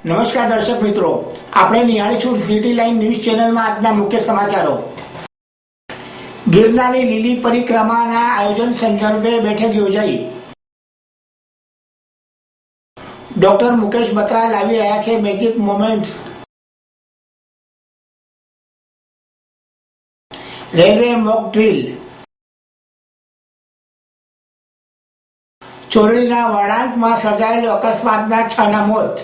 નમસ્કાર દર્શક મિત્રો, આપણે નિહાળીશું સિટી લાઈન ન્યૂઝ ચેનલમાં આજના મુખ્ય સમાચારો. ગિરનારની લીલી પરિક્રમાના આયોજન સંદર્ભે બેઠક યોજાઈ. ડોક્ટર મુકેશ બત્રા લાવી રહ્યા છે magic moments. Railway mock drill. ચોરડીના વળાંકમાં સર્જાયેલ અકસ્માતના 6 ના મોત.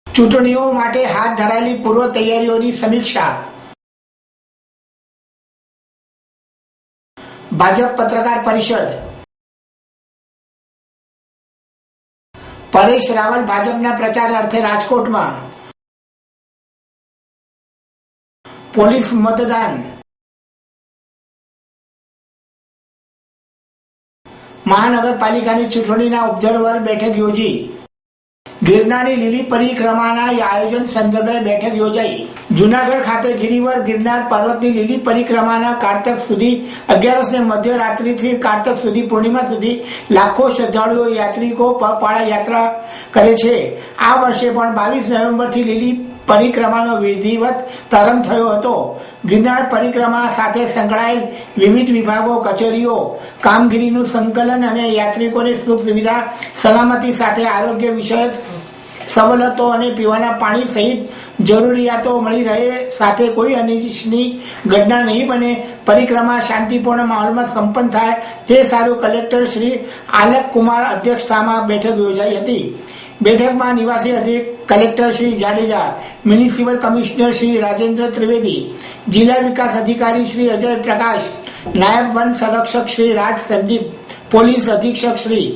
ચૂંટણીઓ માટે હાથ ધરાયેલી પૂર્વ તૈયારીઓની સમીક્ષા. ભાજપ પત્રકાર પરિષદ. પરેશ રાવલ ભાજપના પ્રચાર અર્થે રાજકોટમાં. પોલીસ મતદાન. મહાનગરપાલિકાની ચૂંટણીના ઓબ્ઝર્વર બેઠક યોજી. ગિરનારની લીલી પરિક્રમાના આયોજન સંદર્ભે બેઠક યોજાઈ. જૂનાગઢ ખાતે ગિરિવર ગિરનાર પર્વતની લીલી પરિક્રમાના કારતક સુધી 11 ને મધ્યરાત્રિથી કારતક સુધી પૂર્ણિમા સુધી લાખો શ્રદ્ધાળુઓ યાત્રિકો પગપાળા યાત્રા કરે છે. આ વર્ષે પણ 22 નવેમ્બરથી લીલી પરિક્રમાનો વિધિવત પ્રારંભ થયો હતો. ગિરનાર પરિક્રમા સાથે સંકળાયેલ વિવિધ વિભાગો, કચેરીઓ કામગીરીનું સંકલન અને યાત્રિકોને સુખ સુવિધા, સલામતી સાથે આરોગ્ય વિષયક સવલતો અને પીવાના પાણી સહિત જરૂરિયાતો મળી રહે, સાથે કોઈ અનિચ્છનીય ઘટના નહીં બને, પરિક્રમા શાંતિપૂર્ણ માહોલમાં સંપન્ન થાય તે સારું કલેક્ટર શ્રી આલક કુમાર અધ્યક્ષતામાં બેઠક યોજાઈ હતી. બેઠકમાં નિવાસી અધિક collector Shri Jadeja, municipal commissioner Shri Rajendra Trivedi, જિલ્લા વિકાસ અધિકારી શ્રી અજય પ્રકાશ, નાયબ વન સંરક્ષક શ્રી રાજ સંદીપ, પોલીસ અધિક્ષક શ્રી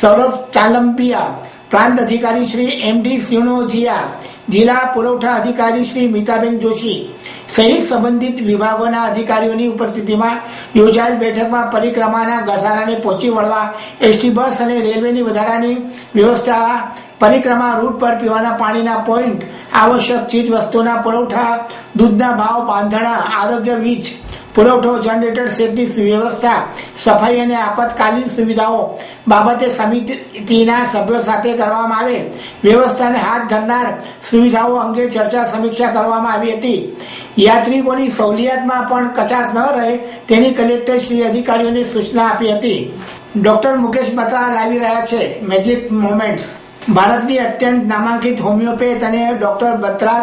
સૌરભ ચાલંપિયા, પ્રાંત અધિકારી શ્રી એમડી સિણોજીયા, જિલ્લા પુરવઠા અધિકારી શ્રી મીતાબેન જોશી સહિત સંબંધિત વિભાગોના અધિકારીઓની ઉપસ્થિતિમાં યોજાયેલ બેઠકમાં પરિક્રમાના ઘસારાને પહોંચી વળવા એસટી બસ અને રેલવેની વધારાની વ્યવસ્થા, પરિક્રમા રૂટ પર પીવાના પાણીના પોઈન્ટ, આવશ્યક ચીજ વસ્તુઓના પુરવઠા, દૂધના ભાવ, બાંધણા, આરોગ્ય, વીજ પુરવઠો, જનરેટર સેટની વ્યવસ્થા, સફાઈ અને આપતકાલીન સુવિધાઓ બાબતે સમિતિના સભ્યો સાથે કરવામાં આવે વ્યવસ્થાને હાથ ધરનાર સુવિધાઓ અંગે ચર્ચા સમીક્ષા કરવામાં આવી હતી. યાત્રિકોની સહુલિયતમાં પણ કચાશ ન રહે તેની કલેક્ટર શ્રી અધિકારીઓને સૂચના આપી હતી. ડોક્ટર મુકેશ બત્રા લાવી રહ્યા છે મેજિક મોમેન્ટ્સ. ભારતની અત્યંત નામાંકિત હોમિયોપેથ અને ડોક્ટર બત્રા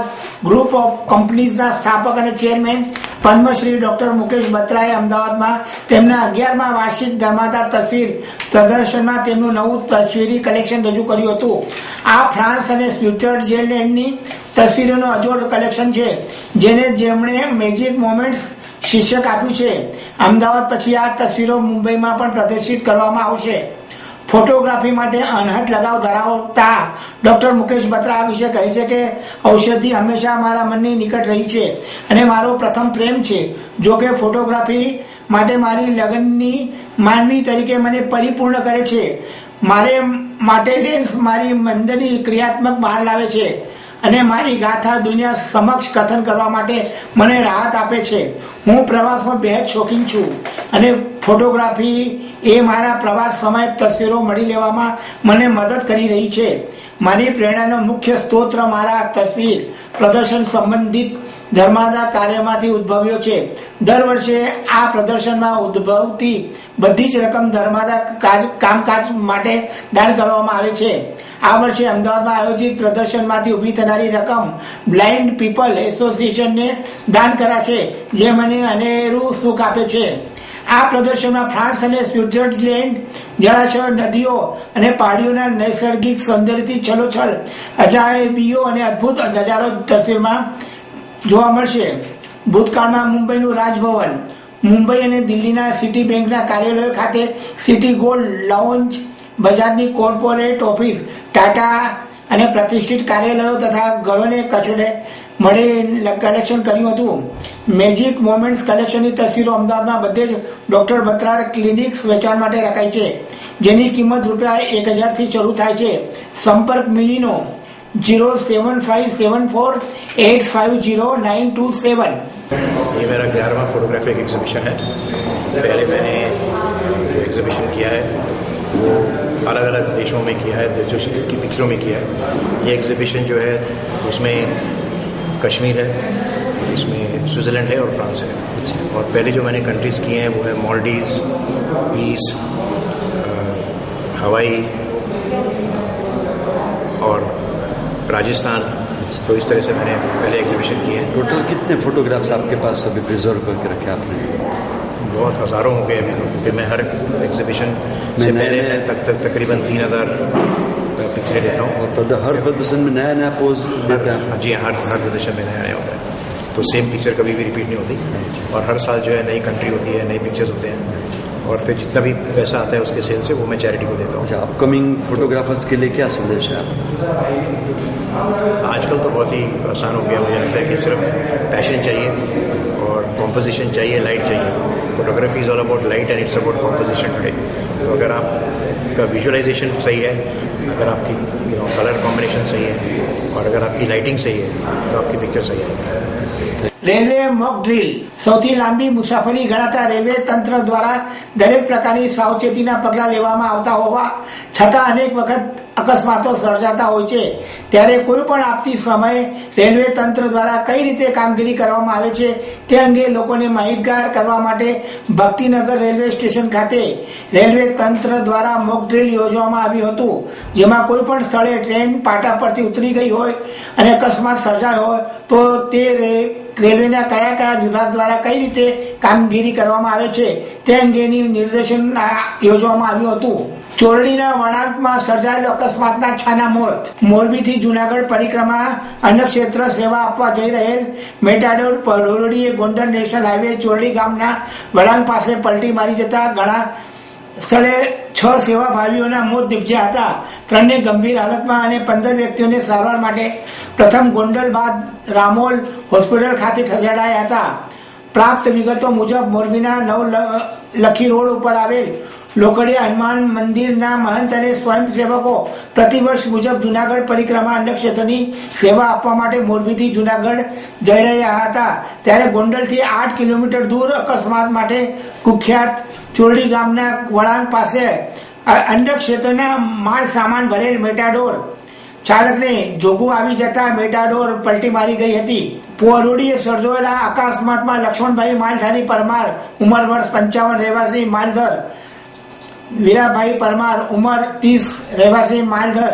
ગ્રુપ ઓફ કંપનીઝના સ્થાપક અને ચેરમેન પદ્મશ્રી ડોક્ટર મુકેશ બત્રાએ અમદાવાદમાં તેમના 11મા વાર્ષિક ધમાદાર તસવીર પ્રદર્શનમાં તેમનું નવું તસવીરી કલેક્શન રજૂ કર્યું હતું. આ ફ્રાન્સ અને સ્વિટ્ઝરલેન્ડની તસવીરોનો અજોડ કલેક્શન છે, જેમણે મેજિક મોમેન્ટ્સ શીર્ષક આપ્યું છે. અમદાવાદ પછી આ તસવીરો મુંબઈમાં પણ પ્રદર્શિત કરવામાં આવશે. ફોટોગ્રાફી માટે અનહદ લગાવ ધરાવતા ડોક્ટર મુકેશ બત્રા વિશે કહે છે કે ઔષધિ હંમેશા મારા મનની નિકટ રહી છે અને મારો પ્રથમ પ્રેમ છે. જો કે ફોટોગ્રાફી માટે મારી લગ્નની માનવી તરીકે મને પરિપૂર્ણ કરે છે. મારે માટે લેન્સ મારી મંદની ક્રિયાત્મક બહાર લાવે છે અને મારી ગાથા દુનિયા સમક્ષ કથન કરવા માટે મને રાહત આપે છે. હું પ્રવાસનો બેહદ શોખીન છું અને ફોટોગ્રાફી એ મારા પ્રવાસ સમયે તસવીરો મળી લેવામાં મને મદદ કરી રહી છે. મારી પ્રેરણાનો મુખ્ય સ્ત્રોત મારા તસવીર પ્રદર્શન સંબંધિત ધર્માદા કાર્યમાંથી ઉદ્ભવ્યો છે. દર વર્ષે આ પ્રદર્શનમાં ઉદ્ભવતી બધી જ રકમ ધર્માદા કામકાજ માટે દાન કરવામાં આવે છે. આ વર્ષે અમદાવાદમાં આયોજિત પ્રદર્શનમાંથી ઉભી થનારી રકમ બ્લાઇન્ડ પીપલ એસોસિએશનને દાન કરાશે, જે મને અનેરું સુખ આપે છે. આ પ્રદર્શનમાં ફ્રાન્સ અને સ્વિટ્ઝરલેન્ડ જળાશયો, નદીઓ અને પહાડીઓના નૈસર્ગિક સૌંદર્યથી છલોછલ અજાયબીઓ અને અદ્ભુત નજારો તસવીરમાં જોવા મળશે. ભૂતકાળમાં મુંબઈનું રાજભવન, મુંબઈ અને દિલ્હીના સિટી બેંકના કાર્યાલયો ખાતે સિટી ગોલ્ડ લાઉન્જ, બજાજની કોર્પોરેટ ઓફિસ, ટાટા અને પ્રતિષ્ઠિત કાર્યાલયો તથા ઘરોને કચડે મળી કલેક્શન કર્યું હતું. મેજિક મોમેન્ટ્સ કલેક્શનની તસવીરો અમદાવાદમાં બધે જ ડોક્ટર બત્રા ક્લિનિક્સ વેચાણ માટે રખાઈ છે, જેની કિંમત ₹1000 શરૂ થાય છે. સંપર્ક મિલીનો 07574850927। ये मेरा 11वां फोटोग्राफी एग्जीबिशन है। पहले मैंने जो एग्जीबिशन किया है वो अलग अलग देशों में किया है, देशों की पिक्चरों में किया है। ये एग्जीबिशन जो है उसमें कश्मीर है, इसमें स्विट्ज़रलैंड है और फ्रांस है। और पहले जो मैंने कंट्रीज़ किए हैं वो है मालदीव्स, ग्रीस, हवाई और राजस्थान। तो इस तरह से मैंने पहले एग्जीबिशन किए हैं। टोटल कितने फोटोग्राफ्स आपके पास अभी प्रिजर्व करके रखे आपने? बहुत हज़ारों हो गए अभी तो, क्योंकि मैं हर एग्जीबिशन से पहले मैं तकरीबन 3000 पिक्चरें लेता हूँ। और हर प्रदर्शन में नया नया पोज देते हैं? जी हर प्रदर्शन में नया नया होता है, तो सेम पिक्चर कभी भी रिपीट नहीं होती। और हर साल जो है नई कंट्री होती है, नए पिक्चर्स होते हैं, और फिर जितना भी पैसा आता है उसके सेल से वो मैं चैरिटी को देता हूँ। अच्छा, अपकमिंग फोटोग्राफर्स के लिए क्या संदेश है आप? आजकल तो बहुत ही आसान हो गया, मुझे लगता है कि सिर्फ पैशन चाहिए और कॉम्पोजिशन चाहिए, लाइट चाहिए। Photography is all about light and it's about composition today. तो अगर आपका विजुअलाइजेशन सही है, अगर आपकी कलर कॉम्बिनेशन सही है और अगर आपकी लाइटिंग सही है तो आपकी पिक्चर सही आएगी। રેલવે મોક ડ્રીલ સૌથી લાંબી મુસાફરી ગણાતા રેલવે તંત્ર દ્વારા દરેક પ્રકારની સાવચેતીના પગલાં લેવામાં આવતા હોવા છતાં અનેક વખત અકસ્માતો સર્જાતા હોય છે, ત્યારે કોઈ પણ આપતી સમયે રેલવે તંત્ર દ્વારા કઈ રીતે કામગીરી કરવામાં આવે છે તે અંગે લોકોને માહિતગાર કરવા માટે ભક્તિનગર રેલવે સ્ટેશન ખાતે રેલવે તંત્ર દ્વારા મોક ડ્રીલ યોજવામાં આવ્યું હતું, જેમાં કોઈ પણ સ્થળે ટ્રેન પાટા પરથી ઉતરી ગઈ હોય અને અકસ્માત સર્જાયો હોય તો તે રેલવેના કયા કયા વિભાગ દ્વારા કઈ રીતે કામગીરી કરવામાં આવે છે તે અંગેની નિર્દેશન યોજવામાં આવ્યું હતું। ચોરડીના વળાંકમાં સર્જાયેલો અકસ્માતના છાના મોત। મોરબીથી જૂનાગઢ પરિક્રમા અન્નક્ષેત્ર સેવા આપવા જઈ રહેલ મેટાડોર પરોડીએ ગોંડલ નેશનલ હાઈવે ચોરડી ગામના વળાંક પાસે પલટી મારી જતા ઘણા સ્થળે 6 સેવાભાવીઓના મોત નિપજ્યા હતા। 3ને ગંભીર હાલતમાં અને 15 વ્યક્તિઓને સારવાર માટે પ્રથમ ગોંડલ બાદ રામોલ હોસ્પિટલ ખાતે ખસેડાયા હતા। પ્રાપ્ત વિગતો મુજબ મોરબીના નવલખી રોડ ઉપર આવેલ લોકડિયા હનુમાન મંદિરના મહંત અને સ્વયંસેવકો પ્રતિવર્ષ મુજબ જૂનાગઢ પરિક્રમા અન્નક્ષેત્રની સેવા આપવા માટે મોરબીથી જૂનાગઢ જઈ રહ્યા હતા, ત્યારે ગોંડલથી 8 કિલોમીટર દૂર અકસ્માત માટે કુખ્યાત ચોરડી ગામના વળાંક પાસે અન્નક્ષેત્રના માલ સામાન ભરેલ મેટાડોર ચાલકને જોગું આવી જતા મેટાડોર પલટી મારી ગઈ હતી। પોરોડીએ સર્જાયેલા અકસ્માતમાં લક્ષ્મણભાઈ માલધારી પરમાર ઉંમર વર્ષ 55 રહેવાસી માલધર, વીરાભાઈ પરમાર ઉંમર 30 રહેવાસી માલધર,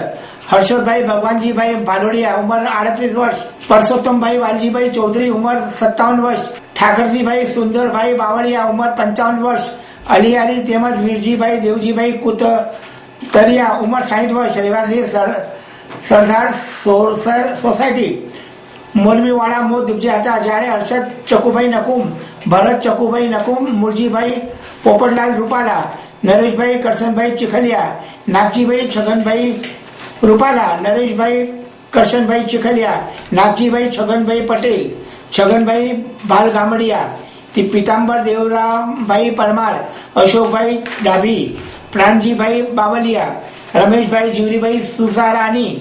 હર્ષદભાઈ ભગવાનજીભાઈ ભાલોડિયા ઉંમર 38 વર્ષ, પરસોત્તમભાઈ વાલજીભાઈ ચૌધરી ઉંમર 57 વર્ષ, ઠાકરજીભાઈ સુંદરભાઈ બાવળિયા ઉંમર 55 વર્ષ, અલિયારી તેમજ વીરજીભાઈ દેવજીભાઈ કુતરિયા ઉંમર 60 વર્ષ રહેવાસી સરદાર સોસાયટી મોરબીવાળા મોત નિપજ્યા હતા, જ્યારે હર્ષદ ચકુભાઈ નકુમ, ભરત ચકુભાઈ નકુમ, મુરજીભાઈ પોપટલાલ રૂપાલા, નરેશભાઈ કરશનભાઈ ચીખલિયા, નાગજીભાઈ છગનભાઈ રૂપાલા, નરેશભાઈ કરશનભાઈ ચીખલિયા, નાગજીભાઈ છગનભાઈ પટેલ, છગનભાઈ ભાલગામડિયા, પીતાંબર દેવરામભાઈ પરમાર, અશોકભાઈ ડાભી, પ્રાણજીભાઈ બાવલિયા, રમેશભાઈ જીવરીભાઈ સુસારાની,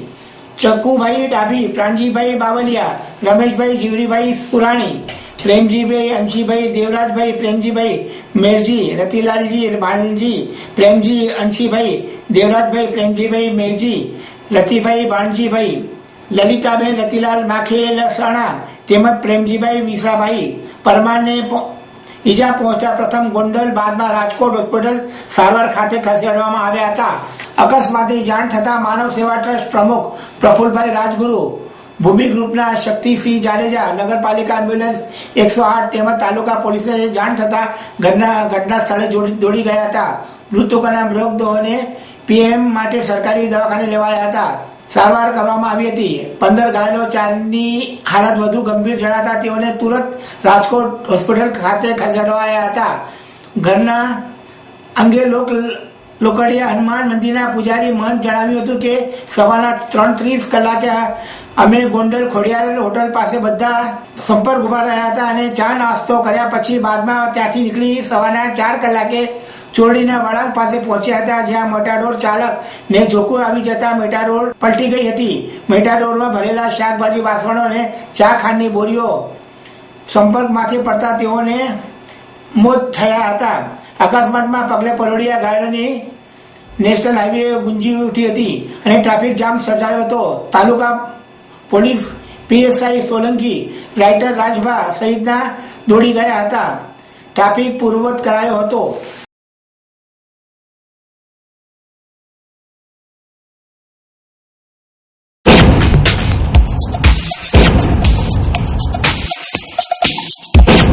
ચક્કુભાઈ ડાભી, પ્રાણજીભાઈ બાવલિયા, રમેશભાઈ જીવરીભાઈ સુરાણી, પ્રેમજીભાઈ અંશીભાઈ દેવરાજભાઈ, પ્રેમજીભાઈ મેરજી, રતિલાલજી ભાણજી, પ્રેમજી અંશીભાઈ દેવરાજભાઈ, પ્રેમજીભાઈ મેરજી, રતિભાઈ ભાણજીભાઈ, લલિતાબેન રતિલાલ માખેલસણા તેમજ પ્રેમજીભાઈ વિસાભાઈ પરમારને ઈજા પહોંચતા પ્રથમ ગોંડલ બાદમાં રાજકોટ હોસ્પિટલ સારવાર ખાતે ખસેડવામાં આવ્યા હતા। અકસ્માતની જાણ થતાં માનવ સેવા ટ્રસ્ટ પ્રમુખ પ્રફુલભાઈ રાજગુરુ, ભૂમિ ગ્રુપના શક્તિસિંહ જાડેજા, નગરપાલિકા એમ્બ્યુલન્સ 108 તેમજ તાલુકા પોલીસે જાણ થતાં ઘટના સ્થળે દોડી ગયા હતા। મૃતકોના મૃતદેહોને પીએમ માટે સરકારી દવાખાને લેવાયા હતા, સારવાર કરવામાં આવી હતી। 15 ઘાયલો, 4ની હાલત વધુ ગંભીર જણાતા તેઓને તુરંત રાજકોટ હોસ્પિટલ ખાતે ખસેડવાયા હતા। ઘરના અંગે લોકડિયા હનુમાન મંદિરના પૂજારી મહંત જણાવ્યું હતું કે સવારના 3:30 કલાકે અમે ગોંડલ ખોડિયાર હોટલ પાસે બધા સંપર્ક ઉભા રહ્યા હતા અને ચા નાસ્તો કર્યા પછી બાદમાં ત્યાંથી નીકળી સવારના 4 કલાકે ચોરડીના વળાંક પાસે પહોંચ્યા હતા, જ્યાં મેટાડોર ચાલકને ઝોકું આવી જતા મેટાડોર પલટી ગઈ હતી। મેટાડોરમાં ભરેલા શાકભાજી વાસણો અને ચા ખાંડની બોરીઓ સંપર્કમાંથી પડતા તેઓને મોત થયા હતા। અકસ્માતમાં પગલે પરોડિયા ઘાયલોની નેશનલ હાઈવે ગુંજી ઉઠી હતી અને ટ્રાફિક જામ સર્જાયો હતો. Taluka police PSI Solanki, writer Rajbha સહિતના દોડી ગયા હતા. ટ્રાફિક પૂર્વવત કરાયો હતો.